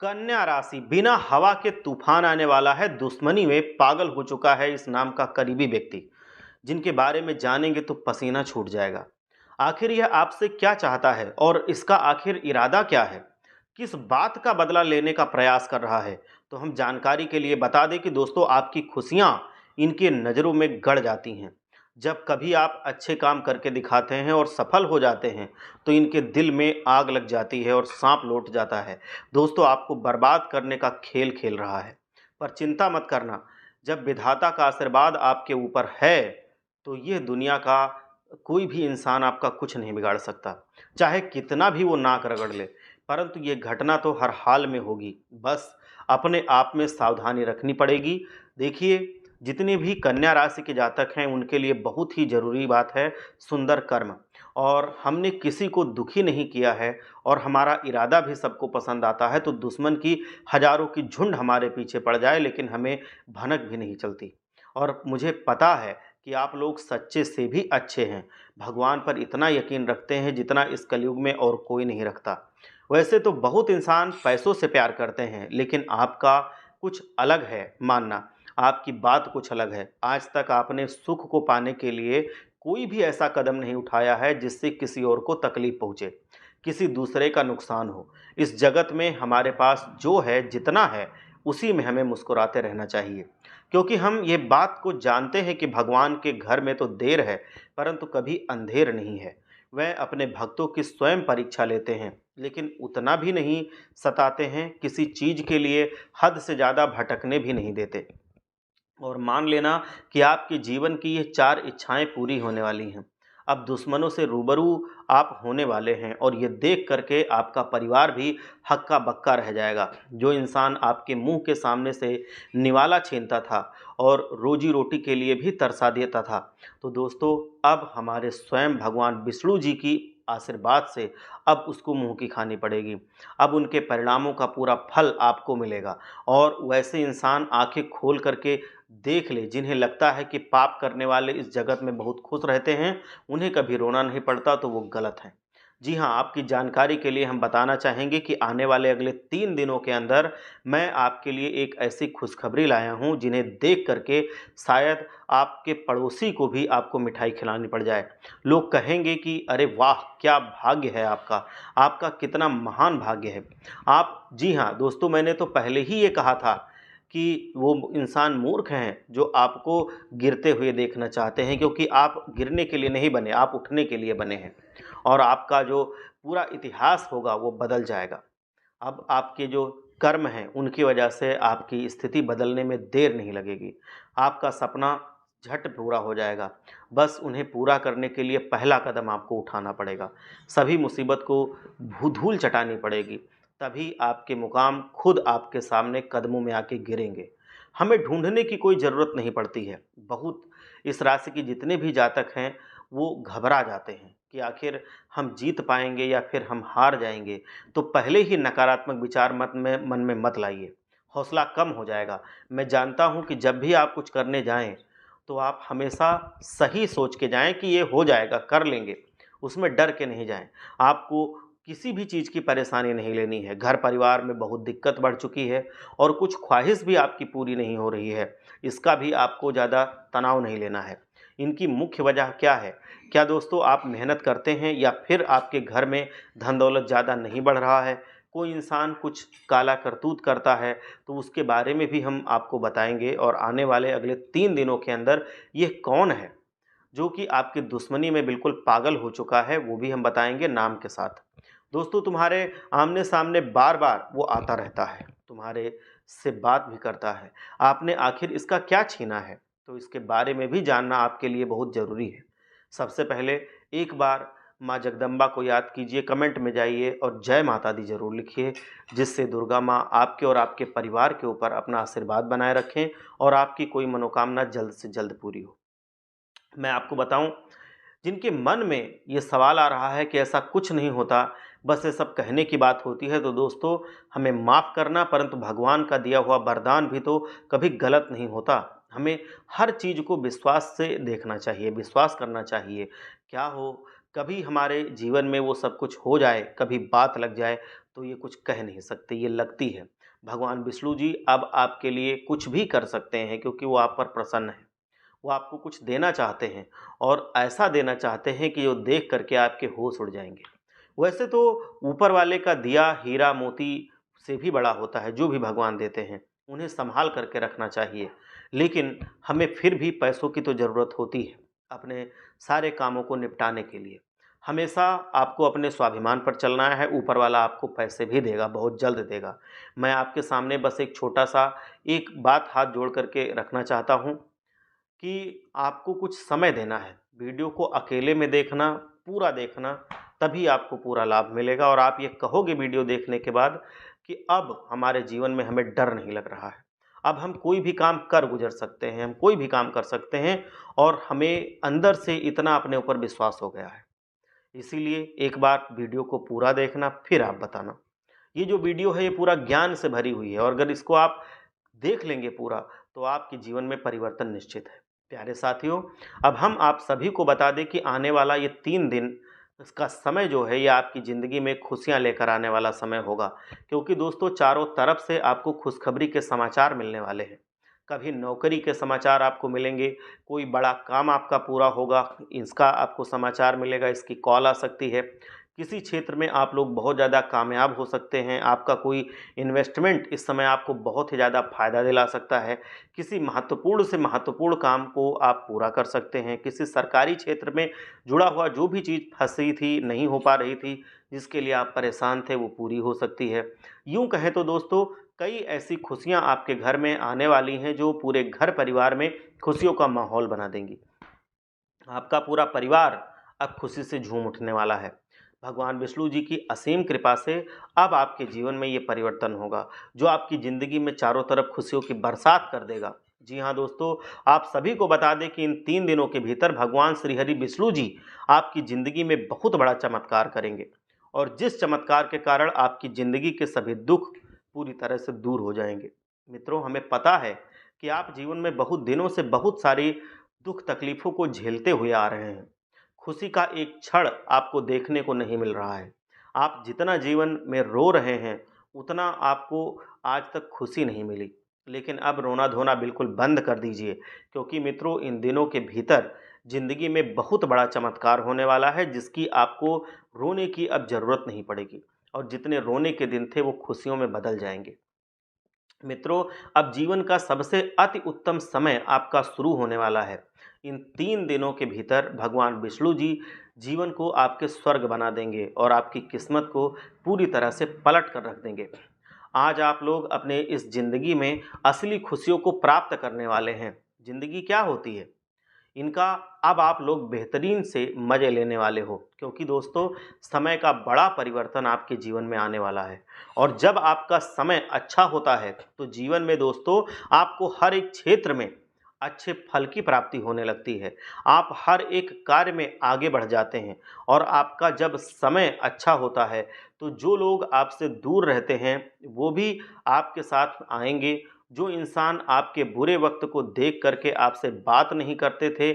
कन्या राशि बिना हवा के तूफान आने वाला है। दुश्मनी में पागल हो चुका है इस नाम का करीबी व्यक्ति, जिनके बारे में जानेंगे तो पसीना छूट जाएगा। आखिर यह आपसे क्या चाहता है और इसका आखिर इरादा क्या है? किस बात का बदला लेने का प्रयास कर रहा है? तो हम जानकारी के लिए बता दें कि दोस्तों, आपकी खुशियां इनके नज़रों में गड़ जाती हैं। जब कभी आप अच्छे काम करके दिखाते हैं और सफल हो जाते हैं, तो इनके दिल में आग लग जाती है और सांप लौट जाता है। दोस्तों, आपको बर्बाद करने का खेल खेल रहा है। पर चिंता मत करना, जब विधाता का आशीर्वाद आपके ऊपर है, तो यह दुनिया का कोई भी इंसान आपका कुछ नहीं बिगाड़ सकता, चाहे कितना भी वो नाक रगड़ ले। परंतु ये घटना तो हर हाल में होगी, बस अपने आप में सावधानी रखनी पड़ेगी। देखिए, जितने भी कन्या राशि के जातक हैं, उनके लिए बहुत ही ज़रूरी बात है सुंदर कर्म। और हमने किसी को दुखी नहीं किया है और हमारा इरादा भी सबको पसंद आता है, तो दुश्मन की हज़ारों की झुंड हमारे पीछे पड़ जाए, लेकिन हमें भनक भी नहीं चलती। और मुझे पता है कि आप लोग सच्चे से भी अच्छे हैं, भगवान पर इतना यकीन रखते हैं जितना इस कलयुग में और कोई नहीं रखता। वैसे तो बहुत इंसान पैसों से प्यार करते हैं, लेकिन आपका कुछ अलग है मानना, आपकी बात कुछ अलग है। आज तक आपने सुख को पाने के लिए कोई भी ऐसा कदम नहीं उठाया है जिससे किसी और को तकलीफ पहुँचे, किसी दूसरे का नुकसान हो। इस जगत में हमारे पास जो है, जितना है, उसी में हमें मुस्कुराते रहना चाहिए। क्योंकि हम ये बात को जानते हैं कि भगवान के घर में तो देर है, परंतु कभी अंधेर नहीं है। वह अपने भक्तों की स्वयं परीक्षा लेते हैं, लेकिन उतना भी नहीं सताते हैं, किसी चीज़ के लिए हद से ज़्यादा भटकने भी नहीं देते। और मान लेना कि आपके जीवन की ये 4 इच्छाएँ पूरी होने वाली हैं। अब दुश्मनों से रूबरू आप होने वाले हैं और ये देख कर के आपका परिवार भी हक्का-बक्का रह जाएगा। जो इंसान आपके मुँह के सामने से निवाला छीनता था और रोज़ी-रोटी के लिए भी तरसा देता था, तो दोस्तों, अब हमारे स्वयं भगवान विष्णु जी की आशीर्वाद से अब उसको मुँह की खानी पड़ेगी। अब उनके परिणामों का पूरा फल आपको मिलेगा। और वैसे इंसान आँखें खोल कर के देख ले जिन्हें लगता है कि पाप करने वाले इस जगत में बहुत खुश रहते हैं, उन्हें कभी रोना नहीं पड़ता, तो वो गलत हैं। जी हाँ, आपकी जानकारी के लिए हम बताना चाहेंगे कि आने वाले अगले 3 दिनों के अंदर मैं आपके लिए एक ऐसी खुशखबरी लाया हूँ जिन्हें देख कर के शायद आपके पड़ोसी को भी आपको मिठाई खिलानी पड़ जाए। लोग कहेंगे कि अरे वाह! क्या भाग्य है आपका, आपका कितना महान भाग्य है। आप जी हाँ, दोस्तों, मैंने तो पहले ही ये कहा था कि वो इंसान मूर्ख हैं जो आपको गिरते हुए देखना चाहते हैं, क्योंकि आप गिरने के लिए नहीं बने, आप उठने के लिए बने हैं। और आपका जो पूरा इतिहास होगा वो बदल जाएगा। अब आपके जो कर्म हैं उनकी वजह से आपकी स्थिति बदलने में देर नहीं लगेगी। आपका सपना झट पूरा हो जाएगा। बस उन्हें पूरा करने के लिए पहला कदम आपको उठाना पड़ेगा। सभी मुसीबत को धूल चटानी पड़ेगी। तभी आपके मुकाम खुद आपके सामने कदमों में आके गिरेंगे। हमें ढूँढने की कोई ज़रूरत नहीं पड़ती है। बहुत इस राशि के जितने भी जातक हैं, वो घबरा जाते हैं कि आखिर हम जीत पाएँगे या फिर हम हार जाएँगे। तो पहले ही नकारात्मक विचार मन में मत लाइए, हौसला कम हो जाएगा। मैं जानता हूँ कि जब भी आप कुछ करने जाएँ, तो आप हमेशा सही सोच के जाएँ कि ये हो जाएगा, कर लेंगे, उसमें डर के नहीं जाएँ। आपको किसी भी चीज़ की परेशानी नहीं लेनी है। घर परिवार में बहुत दिक्कत बढ़ चुकी है और कुछ ख्वाहिश भी आपकी पूरी नहीं हो रही है, इसका भी आपको ज़्यादा तनाव नहीं लेना है। इनकी मुख्य वजह क्या है? क्या दोस्तों, आप मेहनत करते हैं या फिर आपके घर में धन दौलत ज़्यादा नहीं बढ़ रहा है? कोई इंसान कुछ काला करतूत करता है, तो उसके बारे में भी हम आपको बताएँगे। और आने वाले अगले 3 दिनों के अंदर ये कौन है जो कि आपकी दुश्मनी में बिल्कुल पागल हो चुका है, वो भी हम बताएँगे नाम के साथ। दोस्तों, तुम्हारे आमने-सामने बार-बार वो आता रहता है, तुम्हारे से बात भी करता है। आपने आखिर इसका क्या छीना है? तो इसके बारे में भी जानना आपके लिए बहुत ज़रूरी है। सबसे पहले एक बार माँ जगदम्बा को याद कीजिए, कमेंट में जाइए और जय माता दी ज़रूर लिखिए, जिससे दुर्गा माँ आपके और आपके परिवार के ऊपर अपना आशीर्वाद बनाए रखें और आपकी कोई मनोकामना जल्द से जल्द पूरी हो। मैं आपको बताऊं, जिनके मन में ये सवाल आ रहा है कि ऐसा कुछ नहीं होता, बस ये सब कहने की बात होती है, तो दोस्तों, हमें माफ़ करना, परंतु भगवान का दिया हुआ वरदान भी तो कभी गलत नहीं होता। हमें हर चीज़ को विश्वास से देखना चाहिए, विश्वास करना चाहिए। क्या हो, कभी हमारे जीवन में वो सब कुछ हो जाए, कभी बात लग जाए, तो ये कुछ कह नहीं सकते, ये लगती है। भगवान विष्णु जी अब आपके लिए कुछ भी कर सकते हैं क्योंकि वो आप पर प्रसन्न है। वो आपको कुछ देना चाहते हैं और ऐसा देना चाहते हैं कि जो देख करके आपके होश उड़ जाएँगे। वैसे तो ऊपर वाले का दिया हीरा मोती से भी बड़ा होता है, जो भी भगवान देते हैं, उन्हें सँभाल करके रखना चाहिए। लेकिन हमें फिर भी पैसों की तो ज़रूरत होती है, अपने सारे कामों को निपटाने के लिए। हमेशा आपको अपने स्वाभिमान पर चलना है, ऊपर वाला आपको पैसे भी देगा, बहुत जल्द देगा। मैं आपके सामने बस एक छोटा-सा एक बात हाथ जोड़ करके रखना चाहता हूँ कि आपको कुछ समय देना है। वीडियो को अकेले में देखना, पूरा देखना, तभी आपको पूरा लाभ मिलेगा और आप ये कहोगे वीडियो देखने के बाद कि अब हमारे जीवन में हमें डर नहीं लग रहा है। अब हम कोई भी काम कर गुज़र सकते हैं, हम कोई भी काम कर सकते हैं और हमें अंदर से इतना अपने ऊपर विश्वास हो गया है। इसीलिए एक बार वीडियो को पूरा देखना, फिर आप बताना। ये जो वीडियो है ये पूरा ज्ञान से भरी हुई है और अगर इसको आप देख लेंगे पूरा, तो आपके जीवन में परिवर्तन निश्चित है। प्यारे साथियों, अब हम आप सभी को बता दें कि आने वाला ये 3 दिन इसका समय जो है ये आपकी ज़िंदगी में खुशियाँ लेकर आने वाला समय होगा। क्योंकि दोस्तों चारों तरफ से आपको खुशखबरी के समाचार मिलने वाले हैं। कभी नौकरी के समाचार आपको मिलेंगे, कोई बड़ा काम आपका पूरा होगा, इसका आपको समाचार मिलेगा, इसकी कॉल आ सकती है। किसी क्षेत्र में आप लोग बहुत ज़्यादा कामयाब हो सकते हैं, आपका कोई इन्वेस्टमेंट इस समय आपको बहुत ही ज़्यादा फ़ायदा दिला सकता है। किसी महत्वपूर्ण से महत्वपूर्ण काम को आप पूरा कर सकते हैं। किसी सरकारी क्षेत्र में जुड़ा हुआ जो भी चीज़ फँसी थी, नहीं हो पा रही थी, जिसके लिए आप परेशान थे, वो पूरी हो सकती है। यूँ कहें तो दोस्तों कई ऐसी खुशियाँ आपके घर में आने वाली हैं जो पूरे घर परिवार में खुशियों का माहौल बना देंगी। आपका पूरा परिवार अब खुशी से झूम उठने वाला है। भगवान विष्णु जी की असीम कृपा से अब आपके जीवन में ये परिवर्तन होगा, जो आपकी ज़िंदगी में चारों तरफ खुशियों की बरसात कर देगा। जी हाँ दोस्तों, आप सभी को बता दें कि इन 3 दिनों के भीतर भगवान श्री हरि विष्णु जी आपकी ज़िंदगी में बहुत बड़ा चमत्कार करेंगे और जिस चमत्कार के कारण आपकी ज़िंदगी के सभी दुख पूरी तरह से दूर हो जाएँगे। मित्रों, हमें पता है कि आप जीवन में बहुत दिनों से बहुत सारी दुख तकलीफ़ों को झेलते हुए आ रहे हैं। खुशी का एक क्षण आपको देखने को नहीं मिल रहा है। आप जितना जीवन में रो रहे हैं, उतना आपको आज तक खुशी नहीं मिली। लेकिन अब रोना-धोना बिल्कुल बंद कर दीजिए क्योंकि मित्रों इन दिनों के भीतर ज़िंदगी में बहुत बड़ा चमत्कार होने वाला है जिसकी आपको रोने की अब ज़रूरत नहीं पड़ेगी और जितने रोने के दिन थे वो खुशियों में बदल जाएँगे। मित्रों, अब जीवन का सबसे अति उत्तम समय आपका शुरू होने वाला है। इन 3 दिनों के भीतर भगवान विष्णु जी जीवन को आपके स्वर्ग बना देंगे और आपकी किस्मत को पूरी तरह से पलट कर रख देंगे। आज आप लोग अपने इस ज़िंदगी में असली खुशियों को प्राप्त करने वाले हैं। ज़िंदगी क्या होती है? इनका अब आप लोग बेहतरीन से मज़े लेने वाले हो क्योंकि दोस्तों समय का बड़ा परिवर्तन आपके जीवन में आने वाला है और जब आपका समय अच्छा होता है तो जीवन में दोस्तों आपको हर एक क्षेत्र में अच्छे फल की प्राप्ति होने लगती है। आप हर एक कार्य में आगे बढ़ जाते हैं और आपका जब समय अच्छा होता है तो जो लोग आपसे दूर रहते हैं वो भी आपके साथ आएंगे। जो इंसान आपके बुरे वक्त को देख करके आपसे बात नहीं करते थे,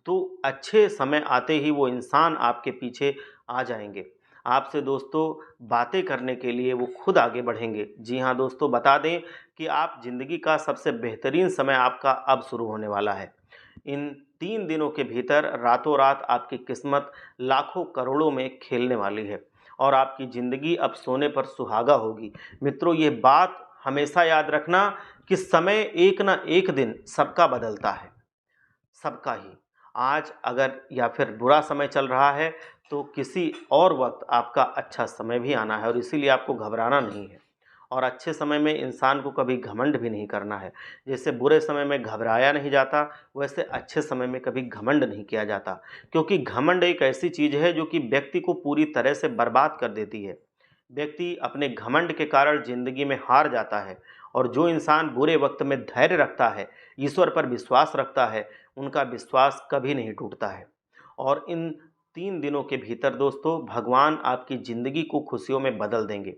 तो अच्छे समय आते ही वो इंसान आपके पीछे आ जाएँगे। आपसे दोस्तों बातें करने के लिए वो खुद आगे बढ़ेंगे। जी हाँ दोस्तों, बता दें कि आप ज़िंदगी का सबसे बेहतरीन समय आपका अब शुरू होने वाला है। इन 3 दिनों के भीतर रातों-रात आपकी किस्मत लाखों करोड़ों में खेलने वाली है और आपकी ज़िंदगी अब सोने पर सुहागा होगी। मित्रों, ये बात हमेशा याद रखना कि समय एक ना एक दिन सबका बदलता है, सबका ही। आज अगर या फिर बुरा समय चल रहा है, तो किसी और वक़्त आपका अच्छा समय भी आना है और इसीलिए आपको घबराना नहीं है। और अच्छे समय में इंसान को कभी घमंड भी नहीं करना है। जैसे बुरे समय में घबराया नहीं जाता, वैसे अच्छे समय में कभी घमंड नहीं किया जाता। क्योंकि घमंड एक ऐसी चीज़ है जो कि व्यक्ति को पूरी तरह से बर्बाद कर देती है। व्यक्ति अपने घमंड के कारण ज़िंदगी में हार जाता है और जो इंसान बुरे वक्त में धैर्य रखता है, ईश्वर पर विश्वास रखता है, उनका विश्वास कभी नहीं टूटता है। और इन 3 दिनों के भीतर दोस्तों भगवान आपकी ज़िंदगी को खुशियों में बदल देंगे।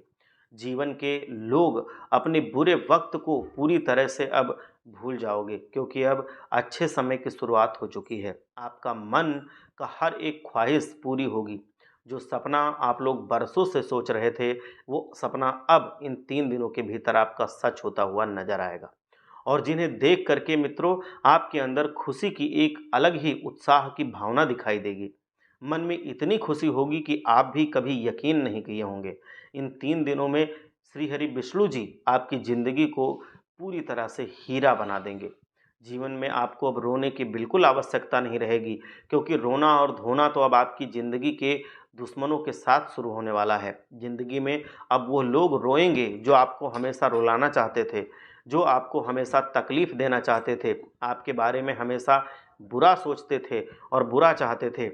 जीवन के लोग अपने बुरे वक्त को पूरी तरह से अब भूल जाओगे क्योंकि अब अच्छे समय की शुरुआत हो चुकी है। आपका मन का हर एक ख्वाहिश पूरी होगी। जो सपना आप लोग बरसों से सोच रहे थे, वो सपना अब इन 3 दिनों के भीतर आपका सच होता हुआ नज़र आएगा। और जिन्हें देख करके मित्रों आपके अंदर खुशी की एक अलग ही उत्साह की भावना दिखाई देगी। मन में इतनी खुशी होगी कि आप भी कभी यकीन नहीं किए होंगे। इन 3 दिनों में श्री हरि विष्णु जी आपकी ज़िंदगी को पूरी तरह से हीरा बना देंगे। जीवन में आपको अब रोने की बिल्कुल आवश्यकता नहीं रहेगी, क्योंकि रोना और धोना तो अब आपकी ज़िंदगी के दुश्मनों के साथ शुरू होने वाला है। ज़िंदगी में अब वो लोग रोएँगे जो आपको हमेशा रुलाना चाहते थे, जो आपको हमेशा तकलीफ़ देना चाहते थे, आपके बारे में हमेशा बुरा सोचते थे और बुरा चाहते थे।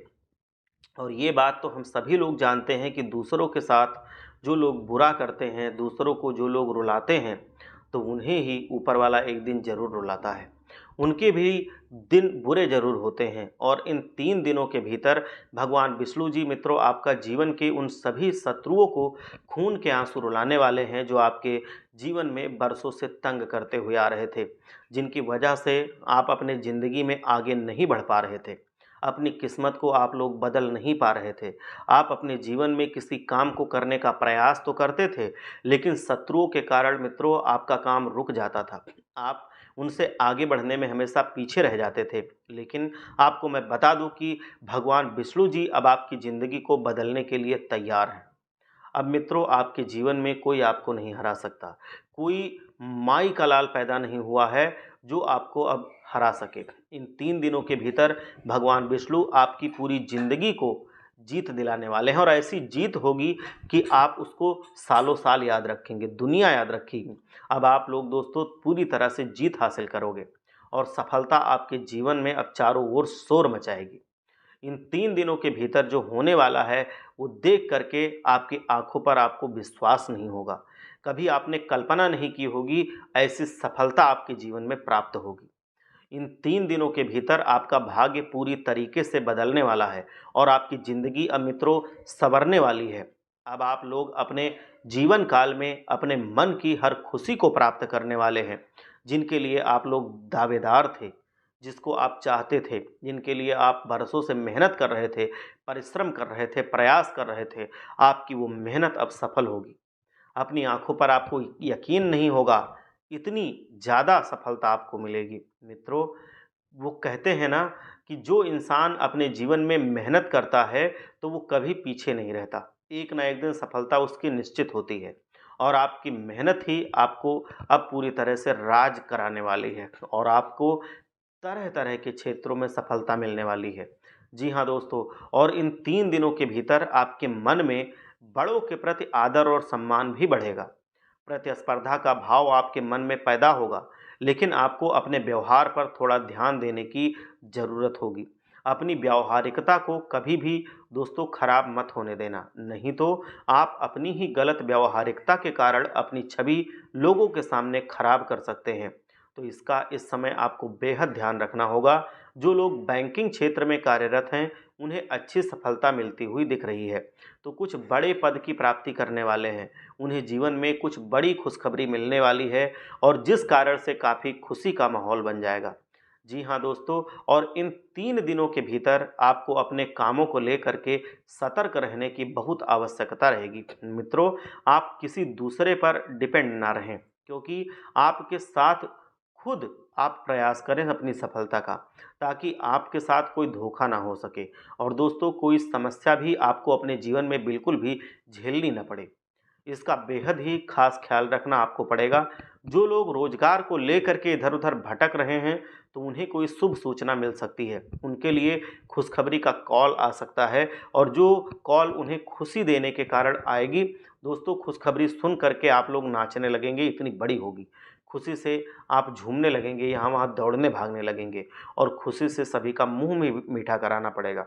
और ये बात तो हम सभी लोग जानते हैं कि दूसरों के साथ जो लोग बुरा करते हैं, दूसरों को जो लोग रुलाते हैं, तो उन्हें ही ऊपर वाला एक दिन ज़रूर रुलाता है। उनके भी दिन बुरे ज़रूर होते हैं और इन 3 दिनों के भीतर भगवान विष्णु जी मित्रों आपका जीवन के उन सभी शत्रुओं को खून के आंसू रुलाने वाले हैं, जो आपके जीवन में बरसों से तंग करते हुए आ रहे थे, जिनकी वजह से आप अपने ज़िंदगी में आगे नहीं बढ़ पा रहे थे। अपनी किस्मत को आप लोग बदल नहीं पा रहे थे। आप अपने जीवन में किसी काम को करने का प्रयास तो करते थे, लेकिन शत्रुओं के कारण मित्रों आपका काम रुक जाता था। आप उनसे आगे बढ़ने में हमेशा पीछे रह जाते थे। लेकिन आपको मैं बता दूं कि भगवान विष्णु जी अब आपकी ज़िंदगी को बदलने के लिए तैयार हैं। अब मित्रों आपके जीवन में कोई आपको नहीं हरा सकता। कोई माई का लाल पैदा नहीं हुआ है जो आपको अब हरा सके। इन 3 दिनों के भीतर भगवान विष्णु आपकी पूरी ज़िंदगी को जीत दिलाने वाले हैं और ऐसी जीत होगी कि आप उसको सालों साल याद रखेंगे, दुनिया याद रखेगी। अब आप लोग दोस्तों पूरी तरह से जीत हासिल करोगे और सफलता आपके जीवन में अब चारों ओर शोर मचाएगी। इन 3 दिनों के भीतर जो होने वाला है, वो देख करके आपकी आँखों पर आपको विश्वास नहीं होगा। कभी आपने कल्पना नहीं की होगी, ऐसी सफलता आपके जीवन में प्राप्त होगी। इन 3 दिनों के भीतर आपका भाग्य पूरी तरीके से बदलने वाला है और आपकी ज़िंदगी अब मित्रों सँवरने वाली है। अब आप लोग अपने जीवन काल में अपने मन की हर खुशी को प्राप्त करने वाले हैं, जिनके लिए आप लोग दावेदार थे, जिसको आप चाहते थे, जिनके लिए आप बरसों से मेहनत कर रहे थे, परिश्रम कर रहे थे, प्रयास कर रहे थे, आपकी वो मेहनत अब सफल होगी। अपनी आँखों पर आपको यकीन नहीं होगा, इतनी ज़्यादा सफलता आपको मिलेगी। मित्रों, वो कहते हैं ना कि जो इंसान अपने जीवन में मेहनत करता है, तो वो कभी पीछे नहीं रहता। एक ना एक दिन सफलता उसकी निश्चित होती है और आपकी मेहनत ही आपको अब पूरी तरह से राज कराने वाली है और आपको तरह-तरह के क्षेत्रों में सफलता मिलने वाली है। जी हाँ दोस्तों, और इन 3 दिनों के भीतर आपके मन में बड़ों के प्रति आदर और सम्मान भी बढ़ेगा। प्रतिस्पर्धा का भाव आपके मन में पैदा होगा, लेकिन आपको अपने व्यवहार पर थोड़ा ध्यान देने की ज़रूरत होगी। अपनी व्यावहारिकता को कभी भी दोस्तों खराब मत होने देना, नहीं तो आप अपनी ही गलत व्यावहारिकता के कारण अपनी छवि लोगों के सामने खराब कर सकते हैं। तो इसका इस समय आपको बेहद ध्यान रखना होगा। जो लोग बैंकिंग क्षेत्र में कार्यरत हैं, उन्हें अच्छी सफलता मिलती हुई दिख रही है। तो कुछ बड़े पद की प्राप्ति करने वाले हैं, उन्हें जीवन में कुछ बड़ी खुशखबरी मिलने वाली है और जिस कारण से काफ़ी खुशी का माहौल बन जाएगा। जी हाँ दोस्तों, और इन 3 दिनों के भीतर आपको अपने कामों को लेकर के सतर्क रहने की बहुत आवश्यकता रहेगी। मित्रों, आप किसी दूसरे पर डिपेंड ना रहें, क्योंकि आपके साथ खुद आप प्रयास करें अपनी सफलता का, ताकि आपके साथ कोई धोखा ना हो सके और दोस्तों कोई समस्या भी आपको अपने जीवन में बिल्कुल भी झेलनी ना पड़े। इसका बेहद ही खास ख्याल रखना आपको पड़ेगा। जो लोग रोजगार को लेकर के इधर-उधर भटक रहे हैं, तो उन्हें कोई शुभ सूचना मिल सकती है। उनके लिए खुशखबरी का कॉल आ सकता है और जो कॉल उन्हें खुशी देने के कारण आएगी, दोस्तों खुशखबरी सुन करके आप लोग नाचने लगेंगे, इतनी बड़ी होगी। खुशी से आप झूमने लगेंगे, यहाँ-वहाँ दौड़ने भागने लगेंगे और खुशी से सभी का मुँह भी मीठा कराना पड़ेगा।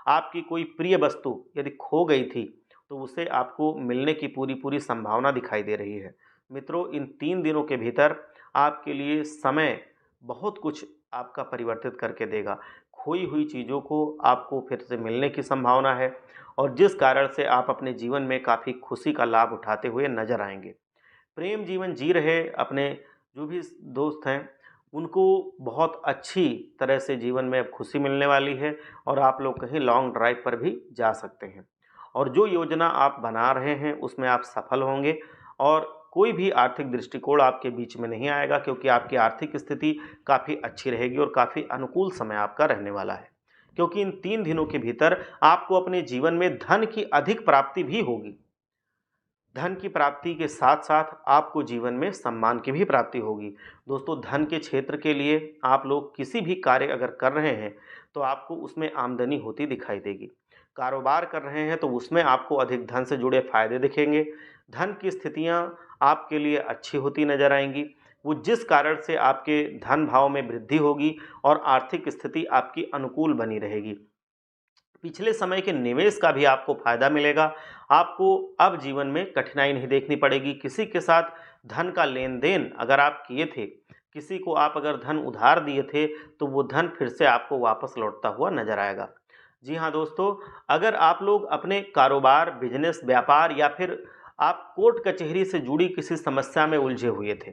आपकी कोई प्रिय वस्तु यदि खो गई थी, तो उसे आपको मिलने की पूरी-पूरी संभावना दिखाई दे रही है। मित्रों, इन 3 दिनों के भीतर आपके लिए समय बहुत कुछ आपका परिवर्तित करके देगा। खोई हुई चीज़ों को आपको फिर से मिलने की संभावना है और जिस कारण से आप अपने जीवन में काफ़ी खुशी का लाभ उठाते हुए नज़र आएँगे। प्रेम जीवन जी रहे अपने जो भी दोस्त हैं, उनको बहुत अच्छी तरह से जीवन में अब खुशी मिलने वाली है और आप लोग कहीं लॉन्ग ड्राइव पर भी जा सकते हैं। और जो योजना आप बना रहे हैं उसमें आप सफल होंगे और कोई भी आर्थिक दृष्टिकोण आपके बीच में नहीं आएगा, क्योंकि आपकी आर्थिक स्थिति काफ़ी अच्छी रहेगी और काफ़ी अनुकूल समय आपका रहने वाला है। क्योंकि इन 3 दिनों के भीतर आपको अपने जीवन में धन की अधिक प्राप्ति भी होगी। धन की प्राप्ति के साथ-साथ आपको जीवन में सम्मान की भी प्राप्ति होगी। दोस्तों, धन के क्षेत्र के लिए आप लोग किसी भी कार्य अगर कर रहे हैं, तो आपको उसमें आमदनी होती दिखाई देगी। कारोबार कर रहे हैं, तो उसमें आपको अधिक धन से जुड़े फ़ायदे दिखेंगे। धन की स्थितियाँ आपके लिए अच्छी होती नज़र आएँगी। वो जिस कारण से आपके धन भाव में वृद्धि होगी और आर्थिक स्थिति आपकी अनुकूल बनी रहेगी। पिछले समय के निवेश का भी आपको फायदा मिलेगा। आपको अब जीवन में कठिनाई नहीं देखनी पड़ेगी। किसी के साथ धन का लेन-देन अगर आप किए थे, किसी को आप अगर धन उधार दिए थे, तो वो धन फिर से आपको वापस लौटता हुआ नज़र आएगा। जी हाँ दोस्तों, अगर आप लोग अपने कारोबार, बिज़नेस, व्यापार या फिर आप कोर्ट कचहरी से जुड़ी किसी समस्या में उलझे हुए थे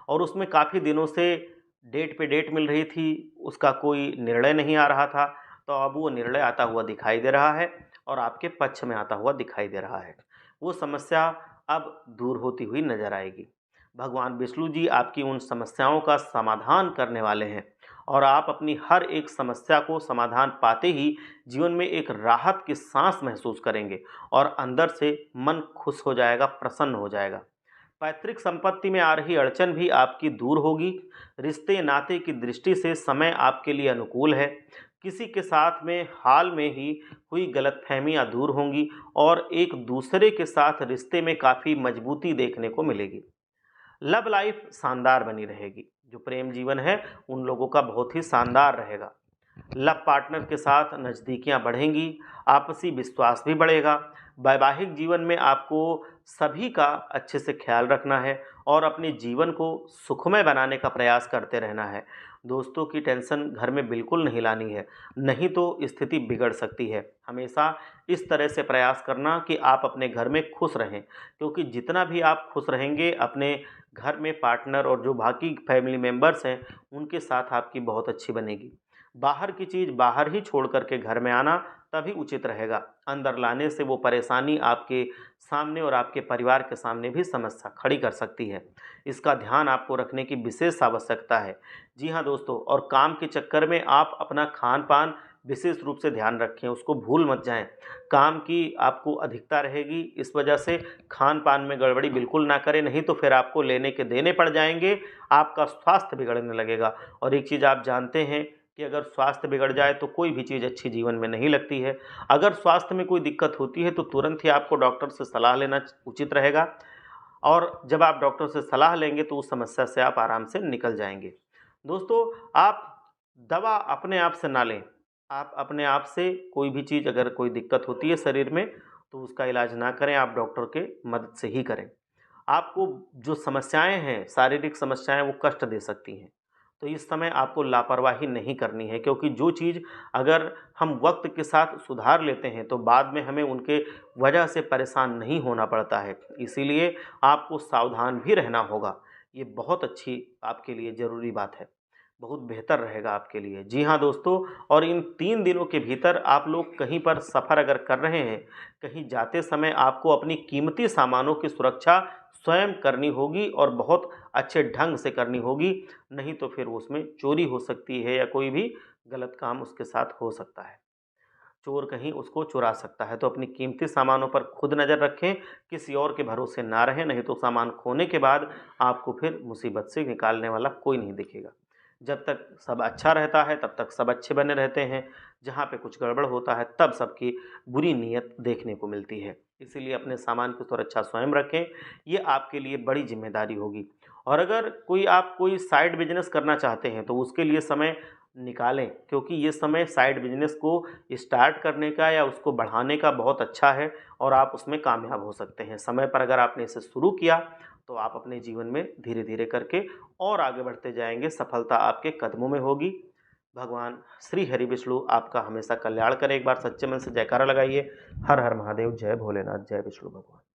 और उसमें काफ़ी दिनों से डेट पे डेट मिल रही थी, उसका कोई निर्णय नहीं आ रहा था, तो अब वो निर्णय आता हुआ दिखाई दे रहा है और आपके पक्ष में आता हुआ दिखाई दे रहा है। वो समस्या अब दूर होती हुई नज़र आएगी। भगवान विष्णु जी आपकी उन समस्याओं का समाधान करने वाले हैं और आप अपनी हर एक समस्या को समाधान पाते ही जीवन में एक राहत की सांस महसूस करेंगे और अंदर से मन खुश हो जाएगा, प्रसन्न हो जाएगा। पैतृक संपत्ति में आ रही अड़चन भी आपकी दूर होगी। रिश्ते नाते की दृष्टि से समय आपके लिए अनुकूल है। किसी के साथ में हाल में ही हुई गलतफहमियां दूर होंगी और एक दूसरे के साथ रिश्ते में काफ़ी मजबूती देखने को मिलेगी। लव लाइफ शानदार बनी रहेगी। जो प्रेम जीवन है उन लोगों का बहुत ही शानदार रहेगा। लव पार्टनर के साथ नज़दीकियाँ बढ़ेंगी, आपसी विश्वास भी बढ़ेगा। वैवाहिक जीवन में आपको सभी का अच्छे से ख्याल रखना है और अपने जीवन को सुखमय बनाने का प्रयास करते रहना है। दोस्तों की टेंशन घर में बिल्कुल नहीं लानी है, नहीं तो स्थिति बिगड़ सकती है। हमेशा इस तरह से प्रयास करना कि आप अपने घर में खुश रहें, क्योंकि जितना भी आप खुश रहेंगे अपने घर में पार्टनर और जो बाकी फैमिली मेंबर्स हैं, उनके साथ आपकी बहुत अच्छी बनेगी। बाहर की चीज़ बाहर ही छोड़ कर के घर में आना तभी उचित रहेगा। अंदर लाने से वो परेशानी आपके सामने और आपके परिवार के सामने भी समस्या खड़ी कर सकती है। इसका ध्यान आपको रखने की विशेष आवश्यकता है। जी हाँ दोस्तों, और काम के चक्कर में आप अपना खान-पान विशेष रूप से ध्यान रखें, उसको भूल मत जाएँ। काम की आपको अधिकता रहेगी, इस वजह से खान-पान में गड़बड़ी बिल्कुल ना करें, नहीं तो फिर आपको लेने के देने पड़ जाएँगे, आपका स्वास्थ्य बिगड़ने लगेगा। और एक चीज़ आप जानते हैं कि अगर स्वास्थ्य बिगड़ जाए तो कोई भी चीज़ अच्छी जीवन में नहीं लगती है। अगर स्वास्थ्य में कोई दिक्कत होती है तो तुरंत ही आपको डॉक्टर से सलाह लेना उचित रहेगा और जब आप डॉक्टर से सलाह लेंगे तो उस समस्या से आप आराम से निकल जाएँगे। दोस्तों, आप दवा अपने आप से ना लें। आप अपने आप से कोई भी चीज़ अगर कोई दिक्कत होती है शरीर में तो उसका इलाज ना करें, आप डॉक्टर के मदद से ही करें। आपको जो समस्याएँ हैं, शारीरिक समस्याएँ वो कष्ट दे सकती हैं। तो इस समय आपको लापरवाही नहीं करनी है, क्योंकि जो चीज़ अगर हम वक़्त के साथ सुधार लेते हैं तो बाद में हमें उनके वजह से परेशान नहीं होना पड़ता है। इसीलिए आपको सावधान भी रहना होगा। ये बहुत अच्छी आपके लिए ज़रूरी बात है। बहुत बेहतर रहेगा आपके लिए। जी हाँ दोस्तों, और इन 3 दिनों के भीतर आप लोग कहीं पर सफ़र अगर कर रहे हैं, कहीं जाते समय आपको अपनी कीमती सामानों की सुरक्षा स्वयं करनी होगी और बहुत अच्छे ढंग से करनी होगी, नहीं तो फिर उसमें चोरी हो सकती है या कोई भी गलत काम उसके साथ हो सकता है। चोर कहीं उसको चुरा सकता है, तो अपनी कीमती सामानों पर खुद नज़र रखें, किसी और के भरोसे ना रहें, नहीं तो सामान खोने के बाद आपको फिर मुसीबत से निकालने वाला कोई नहीं दिखेगा। जब तक सब अच्छा रहता है तब तक सब अच्छे बने रहते हैं, जहाँ पे कुछ गड़बड़ होता है तब सबकी बुरी नीयत देखने को मिलती है। इसीलिए अपने सामान की सुरक्षा स्वयं रखें, ये आपके लिए बड़ी ज़िम्मेदारी होगी। और अगर आप कोई साइड बिज़नेस करना चाहते हैं तो उसके लिए समय निकालें, क्योंकि ये समय साइड बिज़नेस को स्टार्ट करने का या उसको बढ़ाने का बहुत अच्छा है और आप उसमें कामयाब हो सकते हैं। समय पर अगर आपने इसे शुरू किया तो आप अपने जीवन में धीरे-धीरे करके और आगे बढ़ते जाएँगे, सफलता आपके कदमों में होगी। भगवान श्री हरि विष्णु आपका हमेशा कल्याण करें। एक बार सच्चे मन से जयकारा लगाइए। हर हर महादेव, जय भोलेनाथ, जय विष्णु भगवान।